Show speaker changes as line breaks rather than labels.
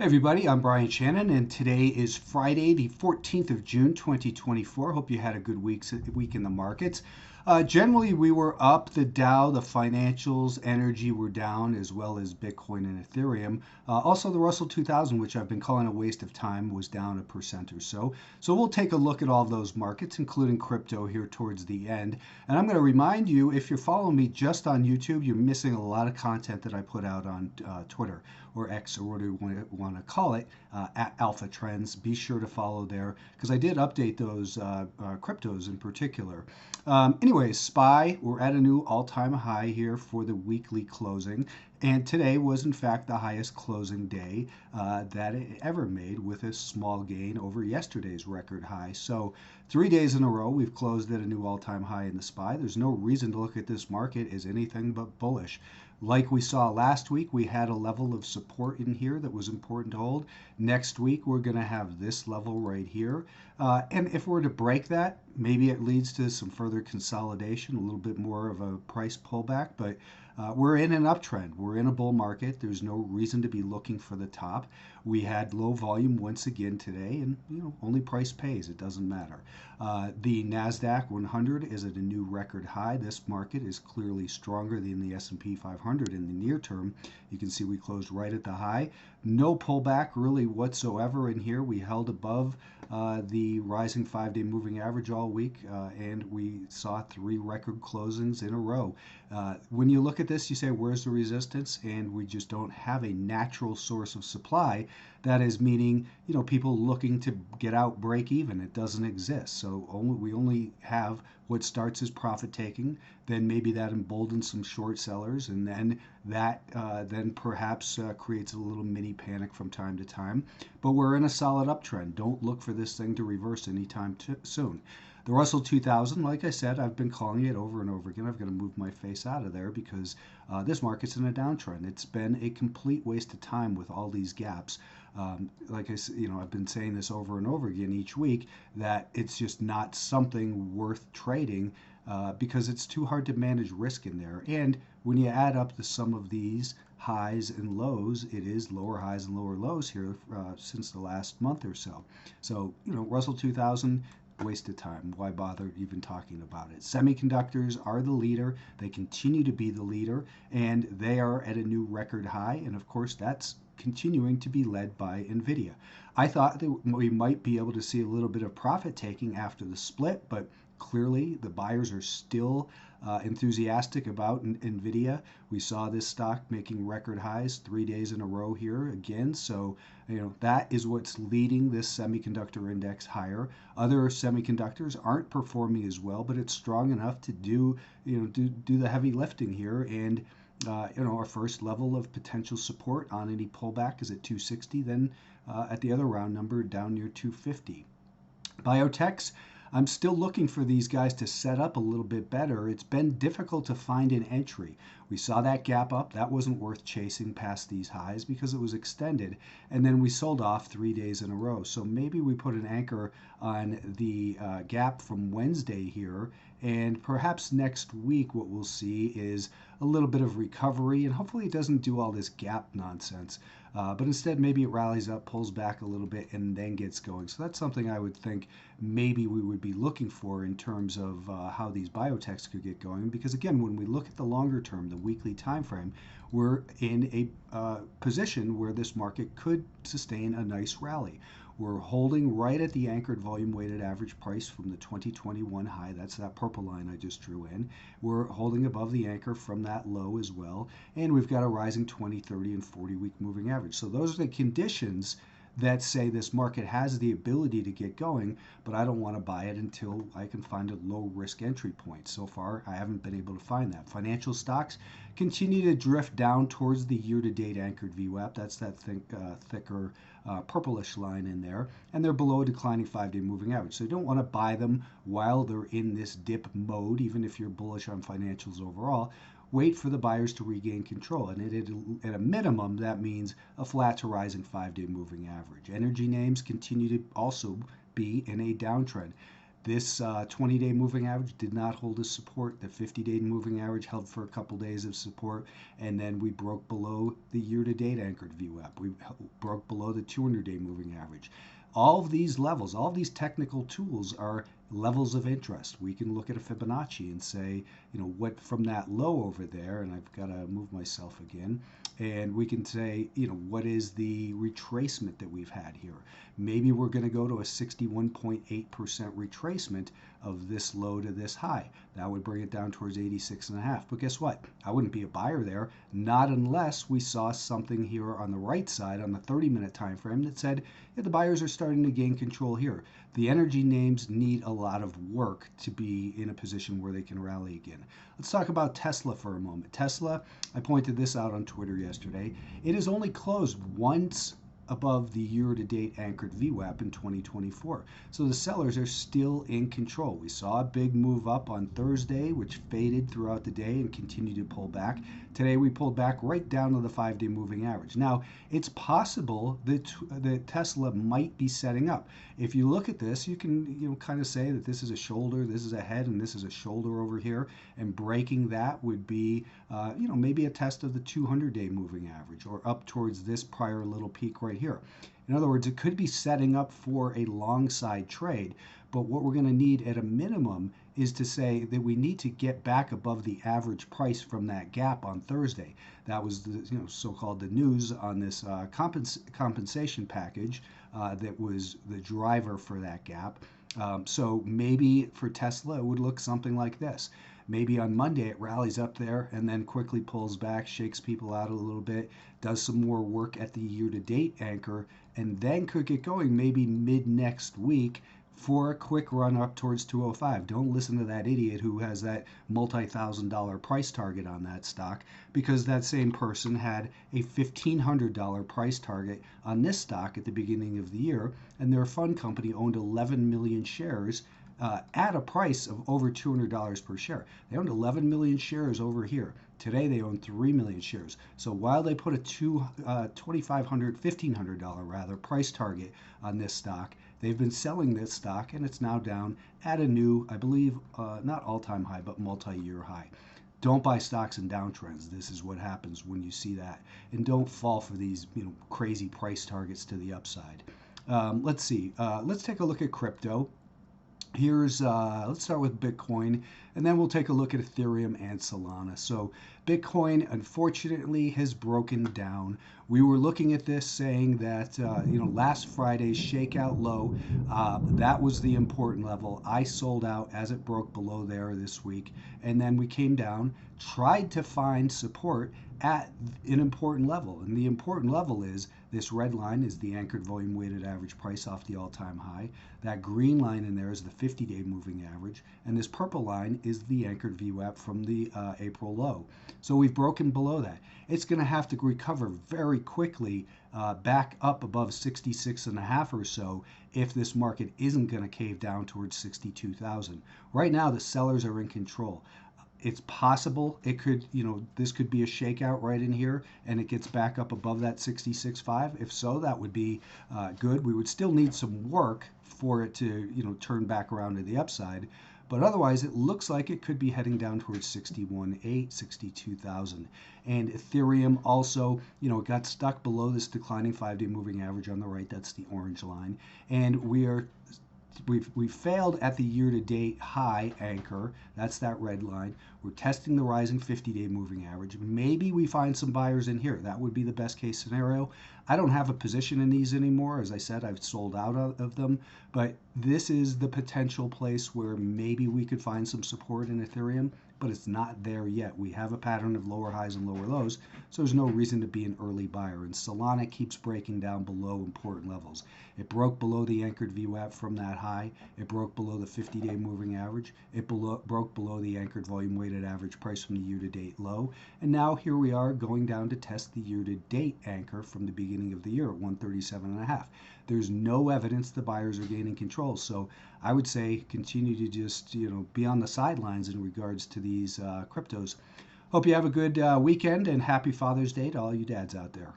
Hey everybody, I'm Brian Shannon, and today is Friday, the 14th of June, 2024. Hope you had a good week in the markets. Generally, we were up. The Dow, the financials, energy were down, as well as Bitcoin and Ethereum. Also, the Russell 2000, which I've been calling a waste of time, was down 1% or so. So we'll take a look at all those markets, including crypto, here towards the end. And I'm going to remind you, if you're following me just on YouTube, you're missing a lot of content that I put out on Twitter or X, or whatever you want to call it, at Alpha Trends. Be sure to follow there because I did update those cryptos in particular. Anyways, SPY, we're at a new all-time high here for the weekly closing. And today was, in fact, the highest closing day that it ever made, with a small gain over yesterday's record high. So 3 days in a row, we've closed at a new all-time high in the SPY. There's no reason to look at this market as anything but bullish. Like we saw last week, we had a level of support in here that was important to hold. Next week, we're going to have this level right here. And if we're to break that, maybe it leads to some further consolidation, a little bit more of a price pullback. But we're in an uptrend. We're in a bull market. There's no reason to be looking for the top. We had low volume once again today, and only price pays. It doesn't matter. The Nasdaq 100 is at a new record high. This market is clearly stronger than the S&P 500 in the near term. You can see we closed right at the high. No pullback really whatsoever in here. We held above the rising 5-day moving average all week, and we saw 3 record closings in a row. When you look at this, you say, where's the resistance? And we just don't have a natural source of supply. That is meaning, people looking to get out, break even. It doesn't exist. So we only have what starts as profit taking. Then maybe that emboldens some short sellers, and then that then perhaps creates a little mini panic from time to time. But we're in a solid uptrend. Don't look for this thing to reverse anytime soon. The Russell 2000, like I said, I've been calling it over and over again. I've got to move my face out of there because this market's in a downtrend. It's been a complete waste of time with all these gaps. Like I said, I've been saying this over and over again each week, that it's just not something worth trading because it's too hard to manage risk in there. And when you add up the sum of these highs and lows, it is lower highs and lower lows here since the last month or so. So, Russell 2000, waste of time. Why bother even talking about it? Semiconductors are the leader. They continue to be the leader, and they are at a new record high. And of course, that's continuing to be led by NVIDIA. I thought that we might be able to see a little bit of profit taking after the split, but clearly the buyers are still enthusiastic about NVIDIA. We saw this stock making record highs 3 days in a row here again. So, that is what's leading this semiconductor index higher. Other semiconductors aren't performing as well, but it's strong enough to do the heavy lifting here. And our first level of potential support on any pullback is at 260. Then at the other round number, down near 250. Biotechs, I'm still looking for these guys to set up a little bit better. It's been difficult to find an entry. We saw that gap up. That wasn't worth chasing past these highs because it was extended. And then we sold off 3 days in a row. So maybe we put an anchor on the gap from Wednesday here. And perhaps next week what we'll see is a little bit of recovery. And hopefully it doesn't do all this gap nonsense. But instead, maybe it rallies up, pulls back a little bit, and then gets going. So that's something I would think maybe we would be looking for in terms of how these biotechs could get going. Because again, when we look at the longer term, the weekly time frame, we're in a position where this market could sustain a nice rally. We're holding right at the anchored volume weighted average price from the 2021 high. That's that purple line I just drew in. We're holding above the anchor from that low as well. And we've got a rising 20, 30, and 40-week moving average. So those are the conditions that say this market has the ability to get going, but I don't want to buy it until I can find a low risk entry point. So far, I haven't been able to find that. Financial stocks continue to drift down towards the year-to-date anchored VWAP. That's that thicker purplish line in there, and they're below a declining 5-day moving average. So you don't want to buy them while they're in this dip mode, even if you're bullish on financials overall. Wait for the buyers to regain control. And at a minimum, that means a flat to rising 5-day moving average. Energy names continue to also be in a downtrend. This 20-day moving average did not hold as support. The 50-day moving average held for a couple days of support, and then we broke below the year-to-date anchored VWAP. We broke below the 200-day moving average. All of these levels, all of these technical tools are levels of interest. We can look at a Fibonacci and say, what from that low over there, and I've got to move myself again, and we can say, what is the retracement that we've had here? Maybe we're going to go to a 61.8% retracement of this low to this high. That would bring it down towards 86.5. But guess what? I wouldn't be a buyer there, not unless we saw something here on the right side on the 30-minute time frame that said, yeah, the buyers are starting to gain control here. The energy names need a lot of work to be in a position where they can rally again. Let's talk about Tesla for a moment. Tesla, I pointed this out on Twitter yesterday. It has only closed once above the year-to-date anchored VWAP in 2024. So the sellers are still in control. We saw a big move up on Thursday, which faded throughout the day and continued to pull back. Today we pulled back right down to the 5-day moving average. Now, it's possible that Tesla might be setting up. If you look at this, you can kind of say that this is a shoulder, this is a head, and this is a shoulder over here. And breaking that would be, maybe a test of the 200-day moving average or up towards this prior little peak right here. In other words, it could be setting up for a long side trade, but what we're going to need at a minimum is to say that we need to get back above the average price from that gap on Thursday. That was the so-called the news on this compensation package that was the driver for that gap. So maybe for Tesla, it would look something like this. Maybe on Monday it rallies up there and then quickly pulls back, shakes people out a little bit, does some more work at the year-to-date anchor, and then could get going maybe mid next week for a quick run up towards 205. Don't listen to that idiot who has that multi-$1,000 price target on that stock, because that same person had a $1,500 price target on this stock at the beginning of the year, and their fund company owned 11 million shares at a price of over $200 per share. They owned 11 million shares over here. Today they own 3 million shares. So while they put a $1,500 rather price target on this stock, they've been selling this stock, and it's now down at a new, I believe, not all-time high, but multi-year high. Don't buy stocks in downtrends. This is what happens when you see that. And don't fall for these crazy price targets to the upside. Let's see. Let's take a look at crypto. Here's, let's start with Bitcoin, and then we'll take a look at Ethereum and Solana. So Bitcoin, unfortunately, has broken down. We were looking at this saying that, last Friday's shakeout low, that was the important level. I sold out as it broke below there this week, and then we came down, tried to find support at an important level. And the important level is this red line is the anchored volume weighted average price off the all-time high. That green line in there is the 50-day moving average. And this purple line is the anchored VWAP from the April low. So we've broken below that. It's going to have to recover very quickly back up above 66.5 or so if this market isn't going to cave down towards 62,000. Right now, the sellers are in control. It's possible it could, this could be a shakeout right in here and it gets back up above that 66.5. If so, that would be good. We would still need some work for it to, turn back around to the upside. But otherwise, it looks like it could be heading down towards 61.8, 62,000. And Ethereum also, got stuck below this declining 5-day moving average on the right. That's the orange line. And we failed at the year-to-date high anchor. That's that red line. We're testing the rising 50-day moving average. Maybe we find some buyers in here. That would be the best case scenario. I don't have a position in these anymore. As I said, I've sold out of them. But this is the potential place where maybe we could find some support in Ethereum, but it's not there yet. We have a pattern of lower highs and lower lows, so there's no reason to be an early buyer. And Solana keeps breaking down below important levels. It broke below the anchored VWAP from that high. It broke below the 50-day moving average. It broke below the anchored volume weighted average price from the year-to-date low. And now here we are going down to test the year-to-date anchor from the beginning of the year at 137.5. There's no evidence the buyers are gaining control. So I would say continue to just, be on the sidelines in regards to these cryptos. Hope you have a good weekend, and happy Father's Day to all you dads out there.